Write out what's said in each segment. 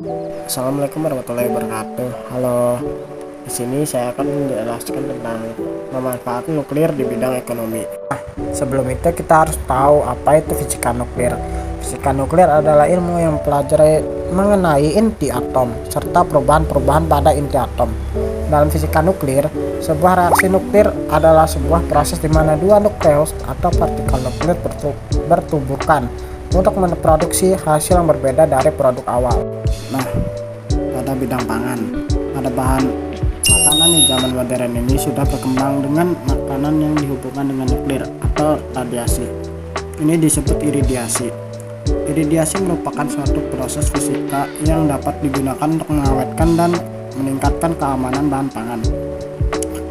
Assalamualaikum warahmatullahi wabarakatuh. Halo, di sini saya akan menjelaskan tentang pemanfaatan nuklir di bidang ekonomi. Sebelum itu kita harus tahu apa itu fisika nuklir. Fisika nuklir adalah ilmu yang mempelajari mengenai inti atom serta perubahan-perubahan pada inti atom. Dalam fisika nuklir, sebuah reaksi nuklir adalah sebuah proses di mana dua nukleus atau partikel nuklir bertuburkan untuk memproduksi hasil yang berbeda dari produk awal. Nah, pada bidang pangan, ada bahan makanan di zaman modern ini sudah berkembang dengan makanan yang dihubungkan dengan nuklir atau radiasi. Ini disebut iridiasi. Iridiasi merupakan suatu proses fisika yang dapat digunakan untuk mengawetkan dan meningkatkan keamanan bahan pangan.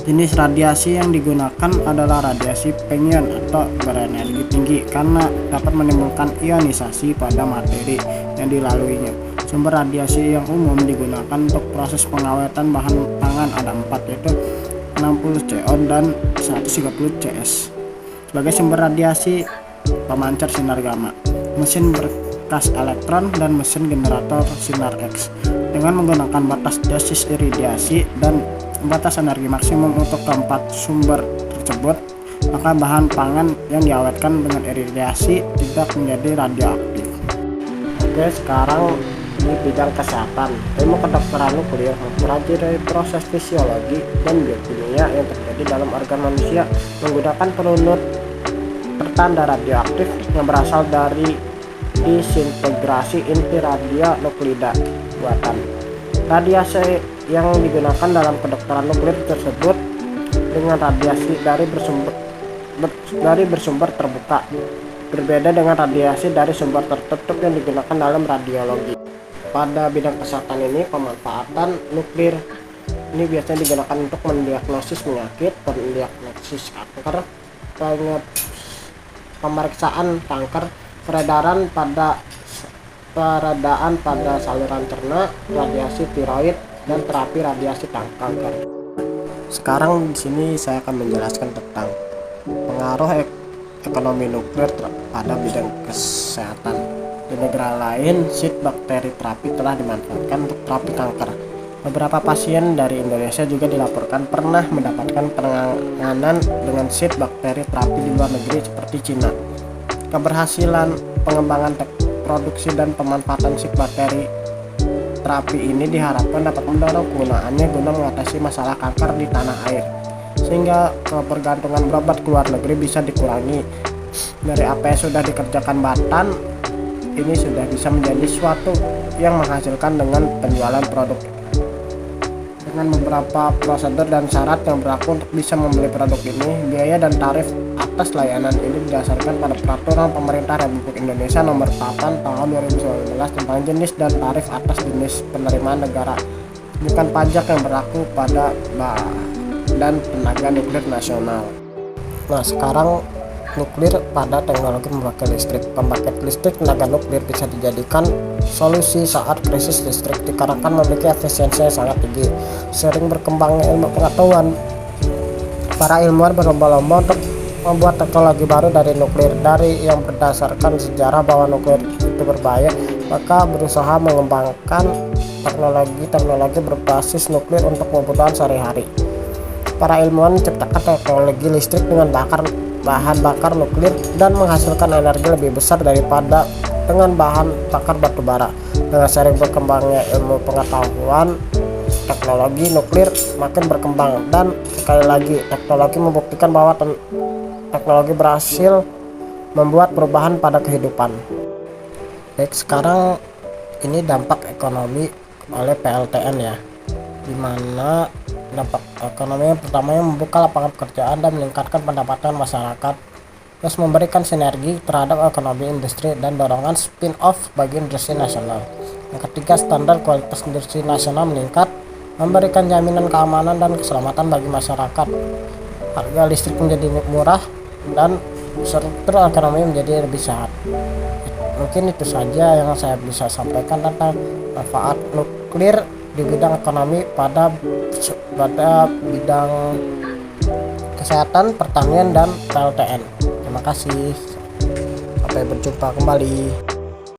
Jenis radiasi yang digunakan adalah radiasi pengion atau berenergi tinggi karena dapat menimbulkan ionisasi pada materi yang dilaluinya. Sumber radiasi yang umum digunakan untuk proses pengawetan bahan pangan ada 4, yaitu 60 CO dan 130 CS. Sebagai sumber radiasi pemancar sinar gamma, mesin berkas elektron, dan mesin generator sinar X. Dengan menggunakan batas dosis iridiasi dan batas energi maksimum untuk keempat sumber tersebut, maka bahan pangan yang diawetkan dengan iridiasi tidak menjadi radioaktif. Oke, sekarang di bidang kesehatan, ilmu kedokteran nuklir mempelajari proses fisiologi dan biokimia yang terjadi dalam organ manusia menggunakan penunut pertanda radioaktif yang berasal dari disintegrasi inti radionuklida buatan. Radiasi yang digunakan dalam kedokteran nuklir tersebut dengan radiasi dari bersumber terbuka, berbeda dengan radiasi dari sumber tertutup yang digunakan dalam radiologi. Pada bidang kesehatan ini, pemanfaatan nuklir ini biasanya digunakan untuk mendiagnosis penyakit, pendiagnosis kanker, pemeriksaan kanker, peredaan pada saluran cerna, radiasi tiroid, dan terapi radiasi kanker. Sekarang di sini saya akan menjelaskan tentang pengaruh ekonomi nuklir pada bidang kesehatan. Di negara lain, seed bakteri terapi telah dimanfaatkan untuk terapi kanker. Beberapa pasien dari Indonesia juga dilaporkan pernah mendapatkan penanganan dengan seed bakteri terapi di luar negeri seperti Cina. Keberhasilan pengembangan produksi dan pemanfaatan seed bakteri terapi ini diharapkan dapat mendorong penggunaannya guna mengatasi masalah kanker di tanah air, sehingga kebergantungan berobat ke luar negeri bisa dikurangi. Dari apa yang sudah dikerjakan Batan, ini sudah bisa menjadi suatu yang menghasilkan dengan penjualan produk. Dengan beberapa prosedur dan syarat yang berlaku untuk bisa membeli produk ini, biaya dan tarif atas layanan ini didasarkan pada Peraturan Pemerintah Republik Indonesia Nomor 8 Tahun 2019 tentang jenis dan tarif atas jenis penerimaan negara, bukan pajak yang berlaku pada Badan Tenaga Nuklir Nasional. Nah, sekarang nuklir pada teknologi pembangkit listrik. Pembangkit listrik tenaga nuklir bisa dijadikan solusi saat krisis listrik dikarenakan memiliki efisiensi yang sangat tinggi. Sering berkembangnya ilmu pengetahuan, para ilmuwan berlomba-lomba untuk membuat teknologi baru dari nuklir. Dari yang berdasarkan sejarah bahwa nuklir itu berbahaya, maka berusaha mengembangkan teknologi berbasis nuklir untuk kebutuhan sehari-hari. Para ilmuwan menciptakan teknologi listrik dengan bahan bakar nuklir dan menghasilkan energi lebih besar daripada dengan bahan bakar batu bara. Dengan sering berkembangnya ilmu pengetahuan, teknologi nuklir makin berkembang, dan sekali lagi teknologi membuktikan bahwa teknologi berhasil membuat perubahan pada kehidupan. Baik, sekarang ini dampak ekonomi oleh PLTN ya, dimana dampak ekonomi yang pertama yang membuka lapangan pekerjaan dan meningkatkan pendapatan masyarakat, terus memberikan sinergi terhadap ekonomi industri dan dorongan spin-off bagi industri nasional. Yang ketiga, standar kualitas industri nasional meningkat, memberikan jaminan keamanan dan keselamatan bagi masyarakat. Harga listrik menjadi murah dan struktur ekonomi menjadi lebih sehat. Mungkin itu saja yang saya bisa sampaikan tentang manfaat nuklir di bidang ekonomi pada bidang kesehatan, pertanian, dan PLTN. Terima kasih. Sampai berjumpa kembali.